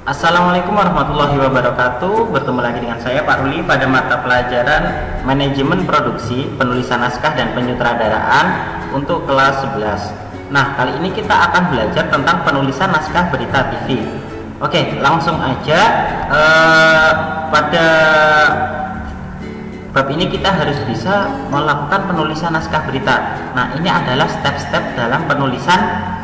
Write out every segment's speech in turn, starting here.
Assalamualaikum warahmatullahi wabarakatuh. Bertemu lagi dengan saya Pak Ruli pada mata pelajaran Manajemen Produksi, Penulisan Naskah dan Penyutradaraan untuk kelas 11. Nah, kali ini kita akan belajar tentang penulisan naskah berita TV. Oke, langsung aja. Pada bab ini kita harus bisa melakukan penulisan naskah berita. Nah, ini adalah step-step dalam penulisan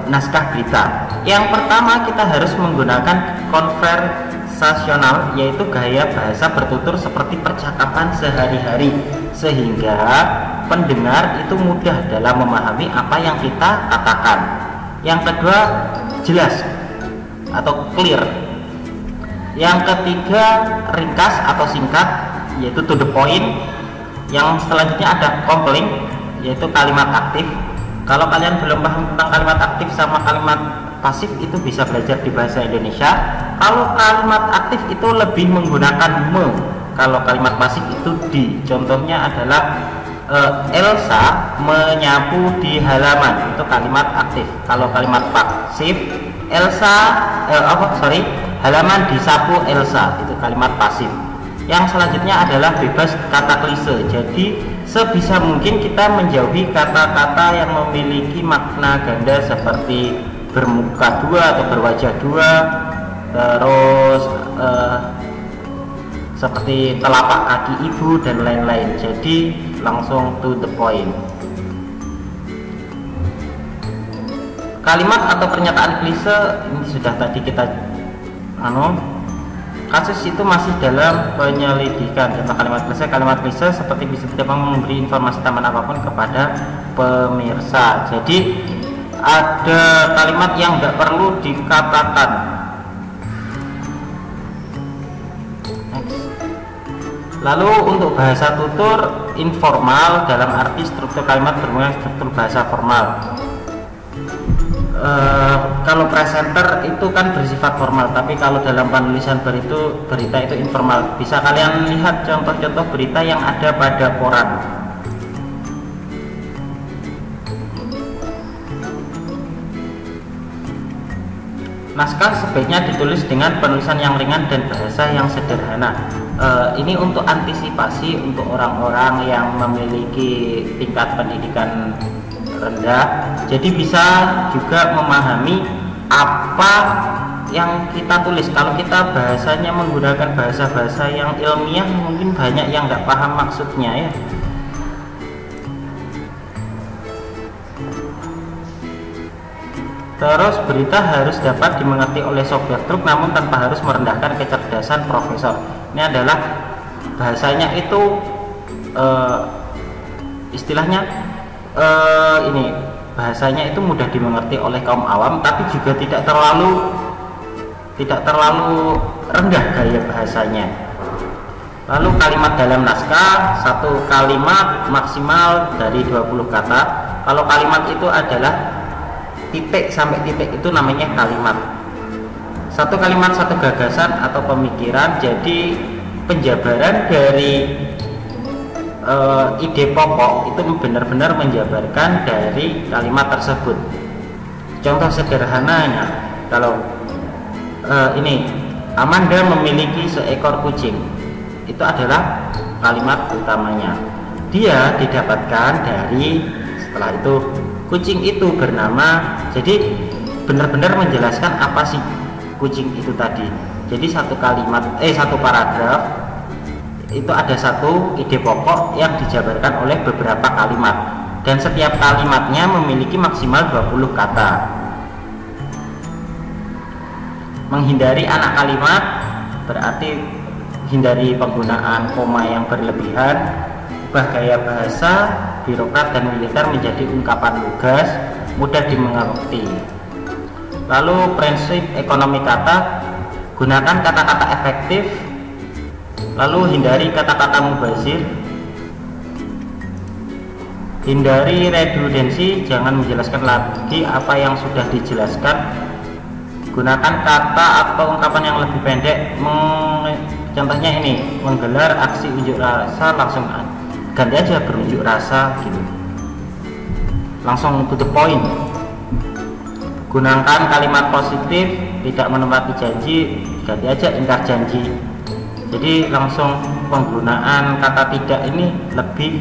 naskah berita. Yang pertama, kita harus menggunakan konversasional, yaitu gaya bahasa bertutur seperti percakapan sehari-hari, sehingga pendengar itu mudah dalam memahami apa yang kita katakan. Yang kedua, jelas atau clear. Yang ketiga, ringkas atau singkat, yaitu to the point. Yang selanjutnya ada compelling, yaitu kalimat aktif. Kalau kalian belum paham tentang kalimat aktif sama kalimat pasif, itu bisa belajar di bahasa Indonesia. Kalau kalimat aktif itu lebih menggunakan me, kalau kalimat pasif itu di. Contohnya adalah Elsa menyapu di halaman, itu kalimat aktif. Kalau kalimat pasif, halaman disapu Elsa, itu kalimat pasif. Yang selanjutnya adalah bebas kata klise. Jadi sebisa mungkin kita menjauhi kata-kata yang memiliki makna ganda seperti bermuka dua atau berwajah dua, terus seperti telapak kaki ibu dan lain-lain. Jadi langsung to the point. Kalimat atau pernyataan klise ini sudah tadi kita kasus itu masih dalam penyelidikan. Contoh kalimat klise seperti bisa tidak memberi informasi tambahan apapun kepada pemirsa. Jadi ada kalimat yang nggak perlu dikatakan. Next. Lalu untuk bahasa tutur informal dalam arti struktur kalimat berhubungan struktur bahasa formal. Kalau presenter itu kan bersifat formal, tapi kalau dalam penulisan berita itu informal. Bisa kalian lihat contoh-contoh berita yang ada pada koran. Naskah sebaiknya ditulis dengan penulisan yang ringan dan bahasa yang sederhana. Ini untuk antisipasi untuk orang-orang yang memiliki tingkat pendidikan rendah, jadi bisa juga memahami apa yang kita tulis. Kalau kita bahasanya menggunakan bahasa-bahasa yang ilmiah, mungkin banyak yang nggak paham maksudnya ya. Terus berita harus dapat dimengerti oleh sopir truk namun tanpa harus merendahkan kecerdasan profesor. Ini adalah bahasanya itu istilahnya bahasanya itu mudah dimengerti oleh kaum awam, tapi juga tidak terlalu rendah gaya bahasanya. Lalu kalimat dalam naskah, satu kalimat maksimal dari 20 kata. Kalau kalimat itu adalah titik sampai titik, itu namanya kalimat. Satu kalimat satu gagasan atau pemikiran. Jadi penjabaran dari ide pokok itu benar-benar menjabarkan dari kalimat tersebut. Contoh sederhananya, kalau ini Amanda memiliki seekor kucing, itu adalah kalimat utamanya. Dia didapatkan dari, setelah itu kucing itu bernama. Jadi benar-benar menjelaskan apa sih kucing itu tadi. Jadi satu paragraf itu ada satu ide pokok yang dijabarkan oleh beberapa kalimat, dan setiap kalimatnya memiliki maksimal 20 kata. Menghindari anak kalimat berarti hindari penggunaan koma yang berlebihan. Ubah gaya bahasa birokrat dan militer menjadi ungkapan lugas, mudah dimengerti. Lalu prinsip ekonomi kata, gunakan kata-kata efektif. Lalu hindari kata-kata mubazir. Hindari redundansi, jangan menjelaskan lagi apa yang sudah dijelaskan. Gunakan kata atau ungkapan yang lebih pendek. Contohnya ini, menggelar aksi unjuk rasa, langsung ganti aja berunjuk rasa gitu. Langsung to the point. Gunakan kalimat positif. tidak menepati janji, ganti aja ingkar janji. Jadi langsung penggunaan kata tidak ini lebih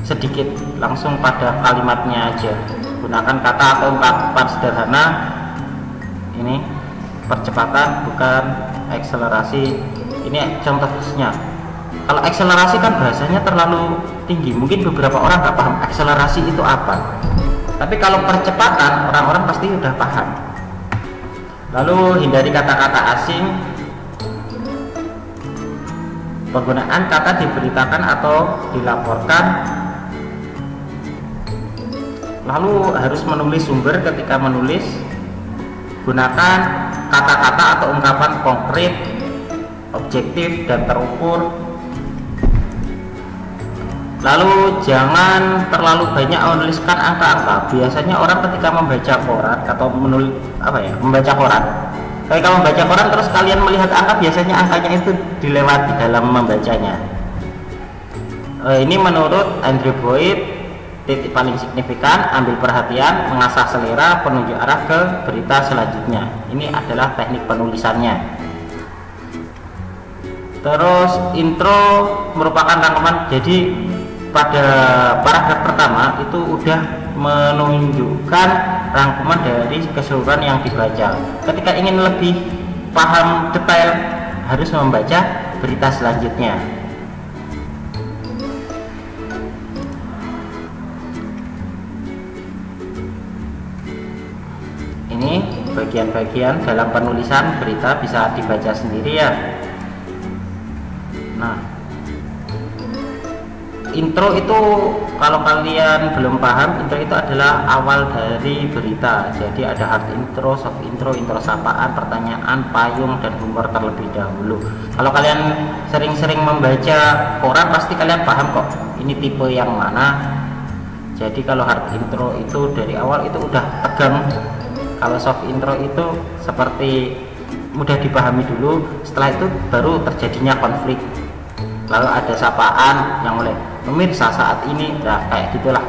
sedikit, langsung pada kalimatnya aja. Gunakan kata atau ungkapan sederhana. Ini percepatan bukan akselerasi. Ini contoh khususnya. Kalau akselerasi kan bahasanya terlalu tinggi, mungkin beberapa orang nggak paham akselerasi itu apa. Tapi kalau percepatan orang-orang pasti udah paham. Lalu hindari kata-kata asing. Penggunaan kata diberitakan atau dilaporkan. Lalu harus menulis sumber ketika menulis. Gunakan kata-kata atau ungkapan konkret, objektif dan terukur. Lalu jangan terlalu banyak menuliskan angka-angka. Biasanya orang ketika membaca koran atau membaca koran, ketika membaca koran terus kalian melihat angka, biasanya angkanya itu dilewati dalam membacanya. Ini menurut Andrew Boyd, titik paling signifikan, ambil perhatian, mengasah selera, penunjuk arah ke berita selanjutnya. Ini adalah teknik penulisannya. Terus intro merupakan rangkuman. Jadi pada paragraf pertama itu udah menunjukkan rangkuman dari keseluruhan yang dibaca. Ketika ingin lebih paham detail, harus membaca berita selanjutnya. Ini bagian-bagian dalam penulisan berita, bisa dibaca sendiri ya. Nah, intro itu kalau kalian belum paham, intro itu adalah awal dari berita. Jadi ada hard intro, soft intro, intro sapaan, pertanyaan, payung, dan humor terlebih dahulu. Kalau kalian sering-sering membaca koran pasti kalian paham kok ini tipe yang mana. Jadi kalau hard intro itu dari awal itu udah tegang. Kalau soft intro itu seperti mudah dipahami dulu, setelah itu baru terjadinya konflik. Lalu ada sapaan yang mulai pemirsa saat ini, nah kayak gitulah.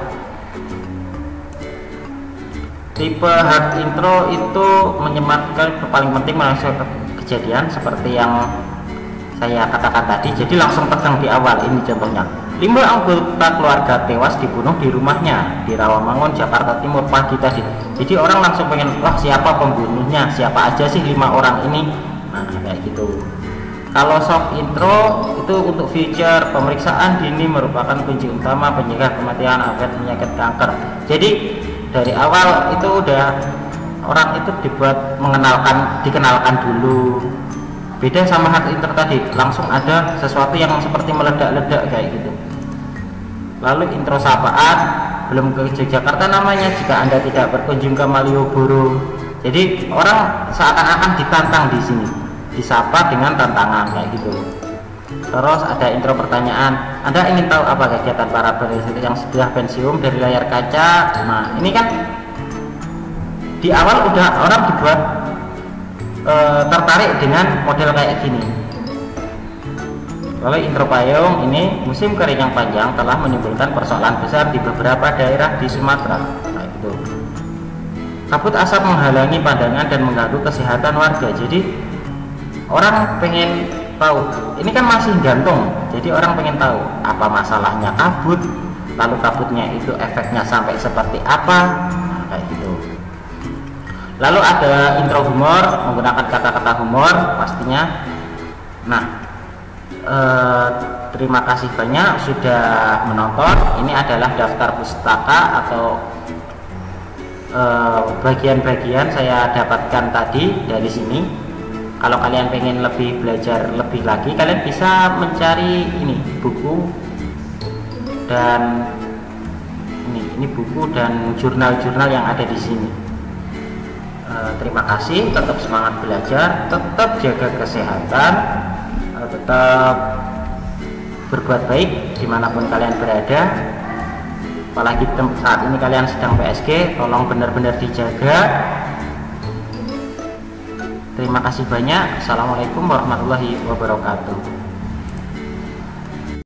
Tipe hard intro itu menyematkan paling penting langsung kejadian seperti yang saya katakan tadi. Jadi langsung tegang di awal. Ini contohnya, 5 anggota keluarga tewas dibunuh di rumahnya di Rawamangun, Jakarta Timur pagi tadi. Jadi orang langsung pengen, wah siapa pembunuhnya, siapa aja sih 5 orang ini. Nah kayak gitu. Kalau soft intro itu untuk feature pemeriksaan dini merupakan kunci utama penyegah kematian akibat penyakit kanker. Jadi dari awal itu udah orang itu dibuat dikenalkan dulu. Beda sama hard intro tadi, langsung ada sesuatu yang seperti meledak-ledak kayak gitu. Lalu intro sapaan, belum ke Yogyakarta namanya jika Anda tidak berkunjung ke Malioboro. Jadi orang seakan-akan ditantang di sini, disapa dengan tantangan kayak gitu. Terus ada intro pertanyaan, Anda ingin tahu apa kegiatan para peneliti yang sudah pensiun dari layar kaca? Nah ini kan di awal udah orang dibuat tertarik dengan model kayak gini. Lalu intro payung, ini musim kering yang panjang telah menimbulkan persoalan besar di beberapa daerah di Sumatera. Nah itu, kabut asap menghalangi pandangan dan mengganggu kesehatan warga. Jadi orang pengen tahu, ini kan masih gantung, jadi orang pengen tahu apa masalahnya kabut, lalu kabutnya itu efeknya sampai seperti apa. Nah, kayak gitu. Lalu ada intro humor, menggunakan kata-kata humor pastinya. Nah terima kasih banyak sudah menonton. Ini adalah daftar pustaka atau bagian-bagian saya dapatkan tadi dari sini. Kalau kalian pengen lebih belajar lebih lagi, kalian bisa mencari ini buku dan ini buku dan jurnal-jurnal yang ada di sini. Terima kasih, tetap semangat belajar, tetap jaga kesehatan, tetap berbuat baik dimanapun kalian berada. Apalagi saat ini kalian sedang PSG, tolong benar-benar dijaga. Terima kasih banyak. Assalamualaikum warahmatullahi wabarakatuh.